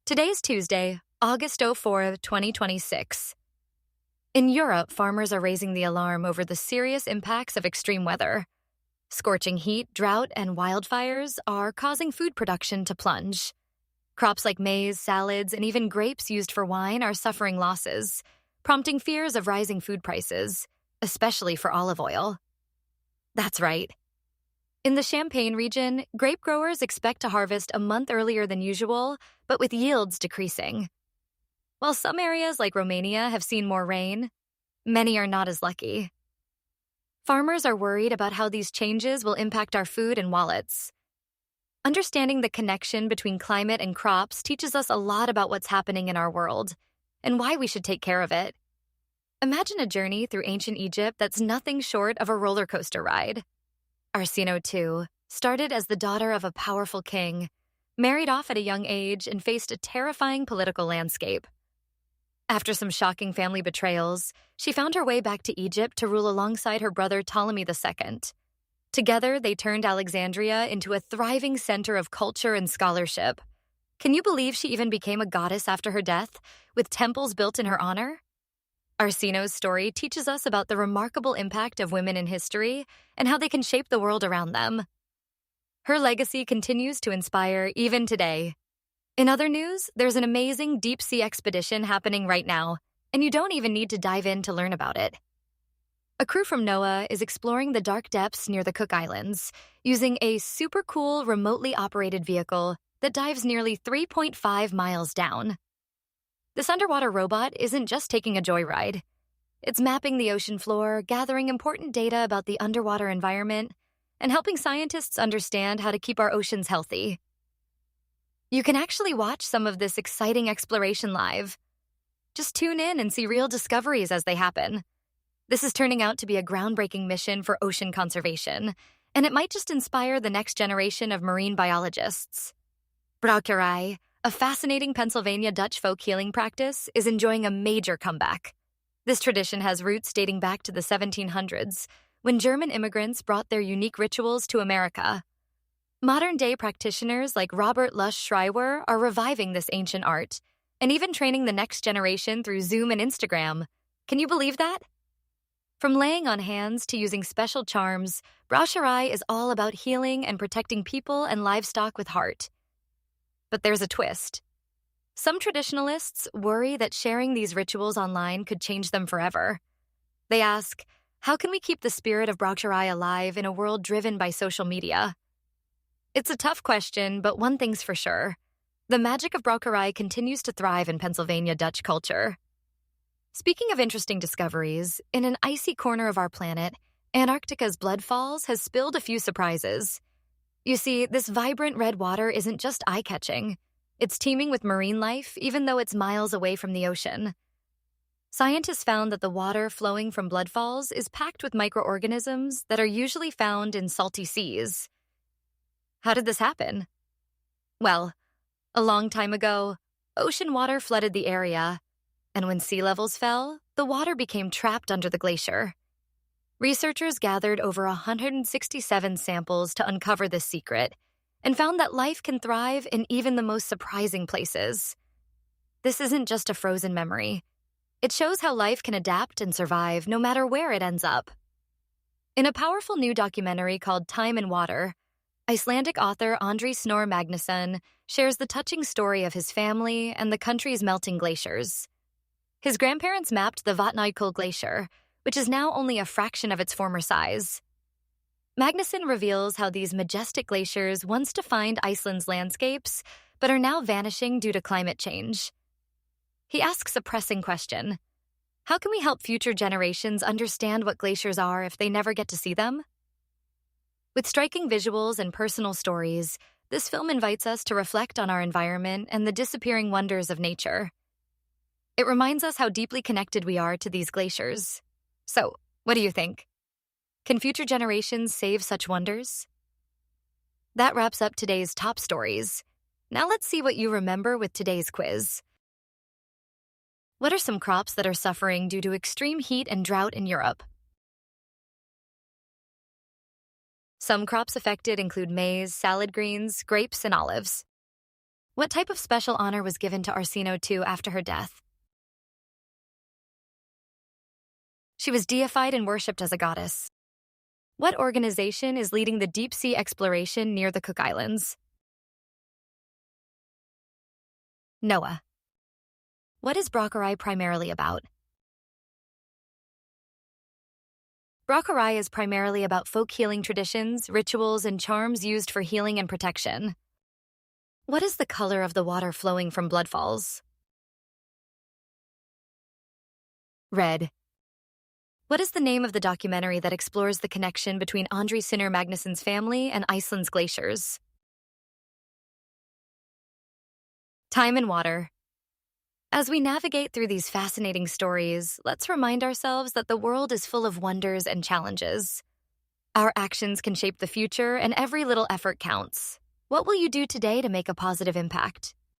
Today's Tuesday, August 4th, 2026. In Europe, farmers are raising the alarm over the serious impacts of extreme weather. Scorching heat, drought, and wildfires are causing food production to plunge. Crops like maize, salads, and even grapes used for wine are suffering losses, prompting fears of rising food prices, especially for olive oil. That's right. In the Champagne region, grape growers expect to harvest a month earlier than usual, but with yields decreasing. While some areas like Romania have seen more rain, many are not as lucky. Farmers are worried about how these changes will impact our food and wallets. Understanding the connection between climate and crops teaches us a lot about what's happening in our world and why we should take care of it. Imagine a journey through ancient Egypt that's nothing short of a roller coaster ride. Arsinoe II started as the daughter of a powerful king, married off at a young age, and faced a terrifying political landscape. After some shocking family betrayals, she found her way back to Egypt to rule alongside her brother Ptolemy II. Together, they turned Alexandria into a thriving center of culture and scholarship. Can you believe she even became a goddess after her death, with temples built in her honor? Arsinoe's story teaches us about the remarkable impact of women in history and how they can shape the world around them. Her legacy continues to inspire even today. In other news, there's an amazing deep-sea expedition happening right now, and you don't even need to dive in to learn about it. A crew from NOAA is exploring the dark depths near the Cook Islands using a super cool remotely operated vehicle that dives nearly 3.5 miles down. This underwater robot isn't just taking a joyride. It's mapping the ocean floor, gathering important data about the underwater environment, and helping scientists understand how to keep our oceans healthy. You can actually watch some of this exciting exploration live. Just tune in and see real discoveries as they happen. This is turning out to be a groundbreaking mission for ocean conservation, and it might just inspire the next generation of marine biologists. Brouwerij, a fascinating Pennsylvania Dutch folk healing practice, is enjoying a major comeback. This tradition has roots dating back to the 1700s, when German immigrants brought their unique rituals to America. Modern-day practitioners like Robert Lush Schreiber are reviving this ancient art, and even training the next generation through Zoom and Instagram. Can you believe that? From laying on hands to using special charms, Brouwerij is all about healing and protecting people and livestock with heart. But there's a twist. Some traditionalists worry that sharing these rituals online could change them forever. They ask, how can we keep the spirit of Brouwerij alive in a world driven by social media? It's a tough question, but one thing's for sure. The magic of Brouwerij continues to thrive in Pennsylvania Dutch culture. Speaking of interesting discoveries, in an icy corner of our planet, Antarctica's blood falls has spilled a few surprises. You see, this vibrant red water isn't just eye-catching. It's teeming with marine life, even though it's miles away from the ocean. Scientists found that the water flowing from blood falls is packed with microorganisms that are usually found in salty seas. How did this happen? Well, a long time ago, ocean water flooded the area, and when sea levels fell, the water became trapped under the glacier. Researchers gathered over 167 samples to uncover this secret and found that life can thrive in even the most surprising places. This isn't just a frozen memory. It shows how life can adapt and survive no matter where it ends up. In a powerful new documentary called Time and Water, Icelandic author Andri Snor Magnusson shares the touching story of his family and the country's melting glaciers. His grandparents mapped the Vatnajökull Glacier, which is now only a fraction of its former size. Magnusson reveals how these majestic glaciers once defined Iceland's landscapes, but are now vanishing due to climate change. He asks a pressing question. How can we help future generations understand what glaciers are if they never get to see them? With striking visuals and personal stories, this film invites us to reflect on our environment and the disappearing wonders of nature. It reminds us how deeply connected we are to these glaciers. So, what do you think? Can future generations save such wonders? That wraps up today's top stories. Now let's see what you remember with today's quiz. What are some crops that are suffering due to extreme heat and drought in Europe? Some crops affected include maize, salad greens, grapes, and olives. What type of special honor was given to Arsinoe II after her death? She was deified and worshipped as a goddess. What organization is leading the deep-sea exploration near the Cook Islands? NOAA. What is Brocari primarily about? Brocari is primarily about folk healing traditions, rituals, and charms used for healing and protection. What is the color of the water flowing from Bloodfalls? Red. What is the name of the documentary that explores the connection between Andri Sinner Magnussen's family and Iceland's glaciers? Time and Water. As we navigate through these fascinating stories, let's remind ourselves that the world is full of wonders and challenges. Our actions can shape the future, and every little effort counts. What will you do today to make a positive impact?